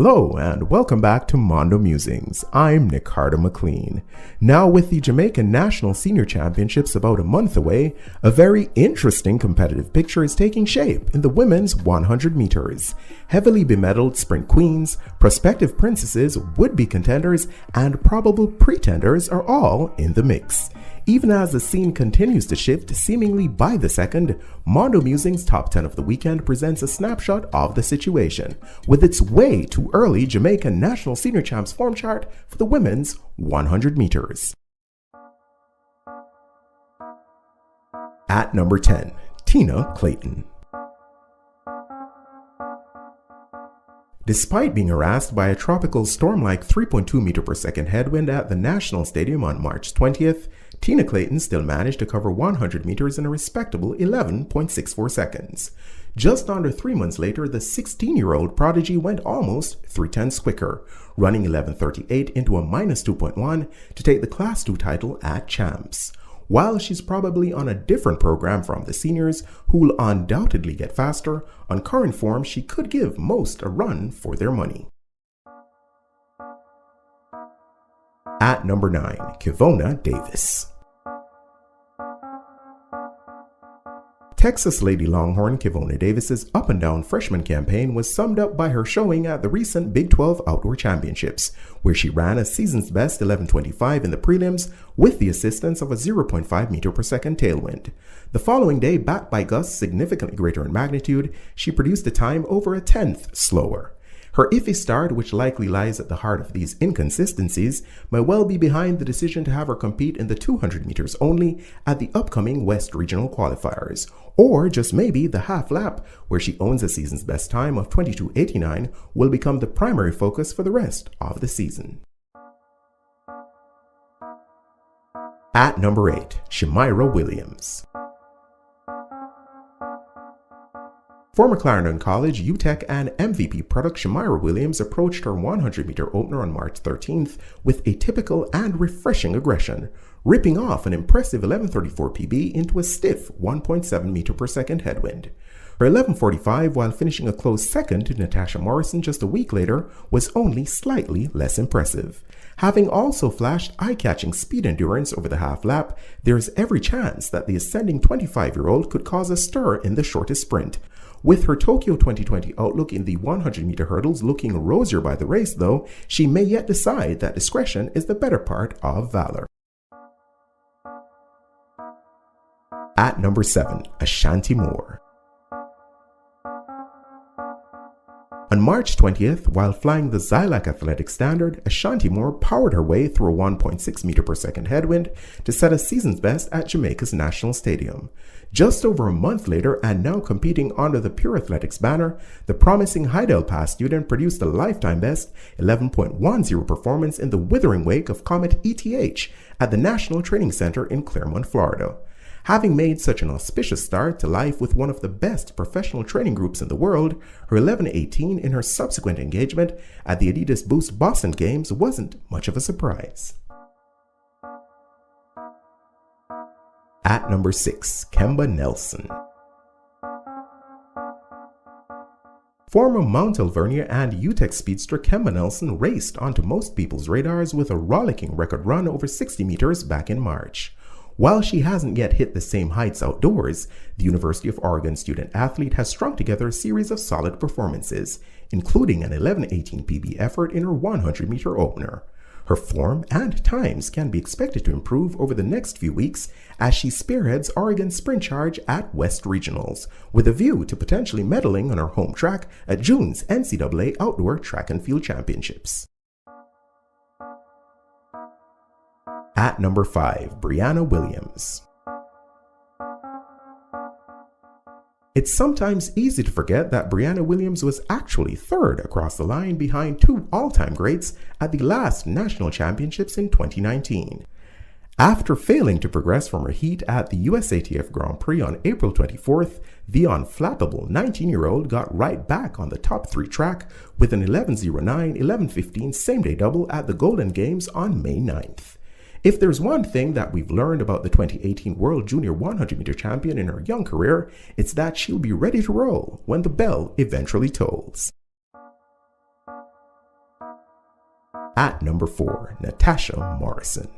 Hello and welcome back to Mondo Musings. I'm Nicardo McLean. Now with the Jamaican National Senior Championships about a month away, a very interesting competitive picture is taking shape in the women's 100 meters. Heavily bemedaled sprint queens, prospective princesses, would-be contenders, and probable pretenders are all in the mix. Even as the scene continues to shift seemingly by the second, Mondo Musings Top 10 of the Weekend presents a snapshot of the situation, with its way too early Jamaican National Senior Champs form chart for the women's 100 meters. At number 10, Tina Clayton. Despite being harassed by a tropical storm-like 3.2 meter per second headwind at the National Stadium on March 20th, Tina Clayton still managed to cover 100 meters in a respectable 11.64 seconds. Just under 3 months later, the 16-year-old prodigy went almost 3/10 quicker, running 11:38 into a -2.1 to take the Class 2 title at Champs. While she's probably on a different program from the seniors, who will undoubtedly get faster, on current form she could give most a run for their money. At number 9, Kevona Davis. Texas Lady Longhorn Kevona Davis's up-and-down freshman campaign was summed up by her showing at the recent Big 12 Outdoor Championships, where she ran a season's best 11:25 in the prelims with the assistance of a 0.5 meter per second tailwind. The following day, backed by gusts significantly greater in magnitude, she produced a time over a tenth slower. Her iffy start, which likely lies at the heart of these inconsistencies, may well be behind the decision to have her compete in the 200 meters only at the upcoming West Regional Qualifiers, or just maybe the half lap, where she owns a season's best time of 22:89, will become the primary focus for the rest of the season. At number 8, Shamira Williams. Former Clarendon College, UTEC, and MVP product Shamira Williams approached her 100-meter opener on March 13th with a typical and refreshing aggression, ripping off an impressive 11:34 PB into a stiff 1.7 meter per second headwind. Her 11:45, while finishing a close second to Natasha Morrison just a week later, was only slightly less impressive. Having also flashed eye-catching speed endurance over the half lap, there is every chance that the ascending 25-year-old could cause a stir in the shortest sprint. With her Tokyo 2020 outlook in the 100-meter hurdles looking rosier by the race, though, she may yet decide that discretion is the better part of valor. At number 7, Ashanti Moore. On March 20th, while flying the Zylac Athletic Standard, Ashanti Moore powered her way through a 1.6 meter per second headwind to set a season's best at Jamaica's National Stadium. Just over a month later, and now competing under the Pure Athletics banner, the promising Hydel Pass student produced a lifetime best 11.10 performance in the withering wake of Comet ETH at the National Training Center in Claremont, Florida. Having made such an auspicious start to life with one of the best professional training groups in the world, her 11:18 in her subsequent engagement at the Adidas Boost Boston Games wasn't much of a surprise. At number 6, Kemba Nelson. Former Mount Alvernia and UTEC speedster Kemba Nelson raced onto most people's radars with a rollicking record run over 60 meters back in March. While she hasn't yet hit the same heights outdoors, the University of Oregon student athlete has strung together a series of solid performances, including an 11:18 PB effort in her 100-meter opener. Her form and times can be expected to improve over the next few weeks as she spearheads Oregon's sprint charge at West Regionals, with a view to potentially medaling on her home track at June's NCAA Outdoor Track and Field Championships. At number 5, Brianna Williams. It's sometimes easy to forget that Brianna Williams was actually third across the line behind two all-time greats at the last national championships in 2019. After failing to progress from her heat at the USATF Grand Prix on April 24th, the unflappable 19-year-old got right back on the top 3 track with an 11:09, 11:15 same-day double at the Golden Games on May 9th. If there's one thing that we've learned about the 2018 World Junior 100-meter champion in her young career, it's that she'll be ready to roll when the bell eventually tolls. At number 4, Natasha Morrison.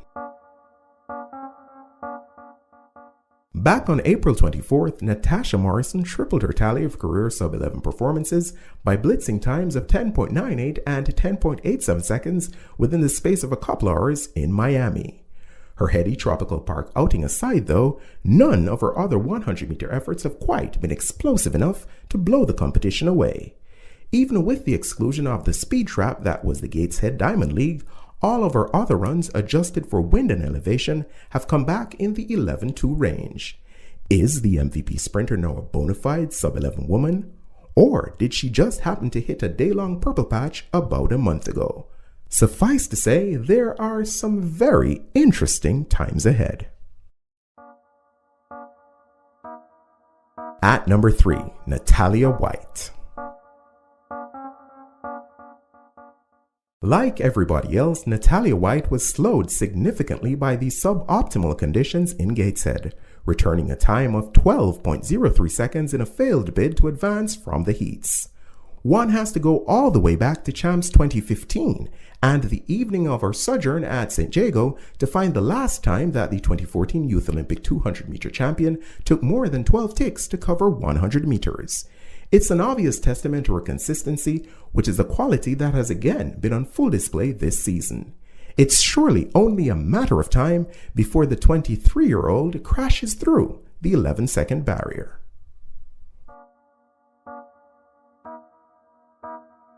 Back on April 24th, Natasha Morrison tripled her tally of career sub-11 performances by blitzing times of 10.98 and 10.87 seconds within the space of a couple hours in Miami. Her heady tropical park outing aside though, none of her other 100-meter efforts have quite been explosive enough to blow the competition away. Even with the exclusion of the speed trap that was the Gateshead Diamond League, all of her other runs adjusted for wind and elevation have come back in the 11.2 range. Is the MVP sprinter now a bona fide sub-11 woman? Or did she just happen to hit a day-long purple patch about a month ago? Suffice to say, there are some very interesting times ahead. At number 3, Natalia White. Like everybody else, Natalia White was slowed significantly by the suboptimal conditions in Gateshead, returning a time of 12.03 seconds in a failed bid to advance from the heats. One has to go all the way back to Champs 2015 and the evening of our sojourn at St. Jago to find the last time that the 2014 Youth Olympic 200-meter champion took more than 12 ticks to cover 100 meters. It's an obvious testament to her consistency, which is a quality that has again been on full display this season. It's surely only a matter of time before the 23-year-old crashes through the 11-second barrier.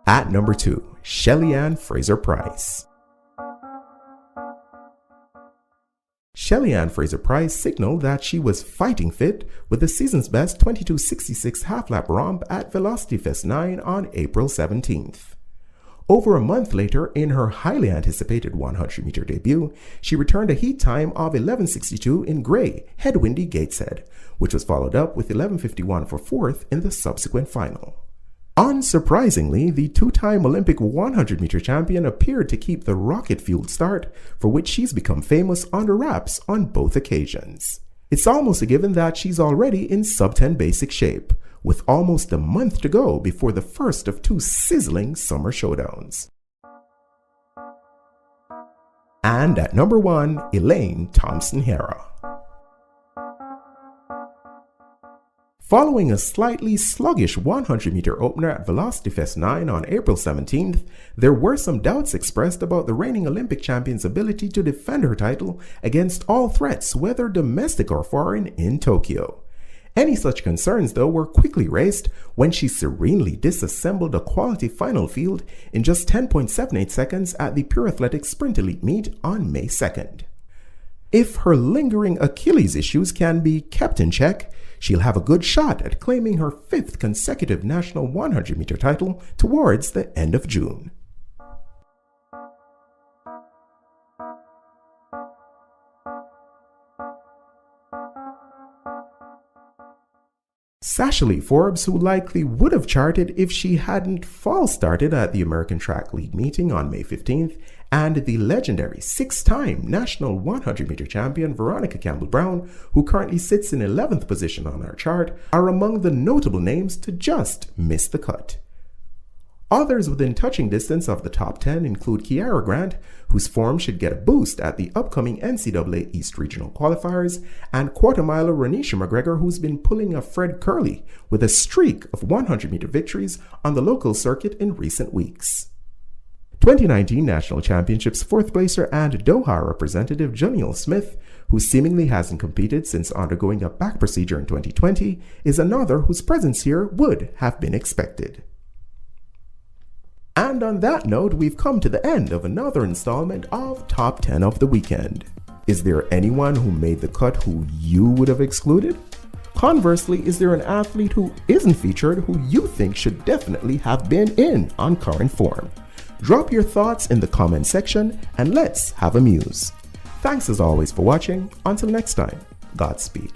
At number 2, Shelly Ann FraserPrice. Shelly Ann FraserPrice signaled that she was fighting fit with the season's best 22.66 half-lap romp at Velocity Fest 9 on April 17th. Over a month later, in her highly anticipated 100-meter debut, she returned a heat time of 11.62 in gray, headwindy Gateshead, which was followed up with 11.51 for fourth in the subsequent final. Unsurprisingly, the two-time Olympic 100-meter champion appeared to keep the rocket-fueled start, for which she's become famous under wraps on both occasions. It's almost a given that she's already in sub-10 basic shape, with almost a month to go before the first of two sizzling summer showdowns. And at number 1, Elaine Thompson. Following a slightly sluggish 100-meter opener at Velocity Fest 9 on April 17th, there were some doubts expressed about the reigning Olympic champion's ability to defend her title against all threats, whether domestic or foreign, in Tokyo. Any such concerns, though, were quickly raised when she serenely disassembled a quality final field in just 10.78 seconds at the Pure Athletics Sprint Elite meet on May 2nd. If her lingering Achilles issues can be kept in check, she'll have a good shot at claiming her 5th consecutive national 100-meter title towards the end of June. Sasha Forbes, who likely would have charted if she hadn't false started at the American Track League meeting on May 15th, and the legendary 6-time national 100-meter champion Veronica Campbell-Brown, who currently sits in 11th position on our chart, are among the notable names to just miss the cut. Others within touching distance of the top 10 include Kiara Grant, whose form should get a boost at the upcoming NCAA East Regional Qualifiers, and quarter-miler Renisha McGregor, who's been pulling a Fred Curley with a streak of 100-meter victories on the local circuit in recent weeks. 2019 National Championships 4th placer and Doha representative Joniel Smith, who seemingly hasn't competed since undergoing a back procedure in 2020, is another whose presence here would have been expected. And on that note, we've come to the end of another installment of Top 10 of the Weekend. Is there anyone who made the cut who you would have excluded? Conversely, is there an athlete who isn't featured who you think should definitely have been in on current form? Drop your thoughts in the comment section and let's have a muse. Thanks as always for watching. Until next time, Godspeed.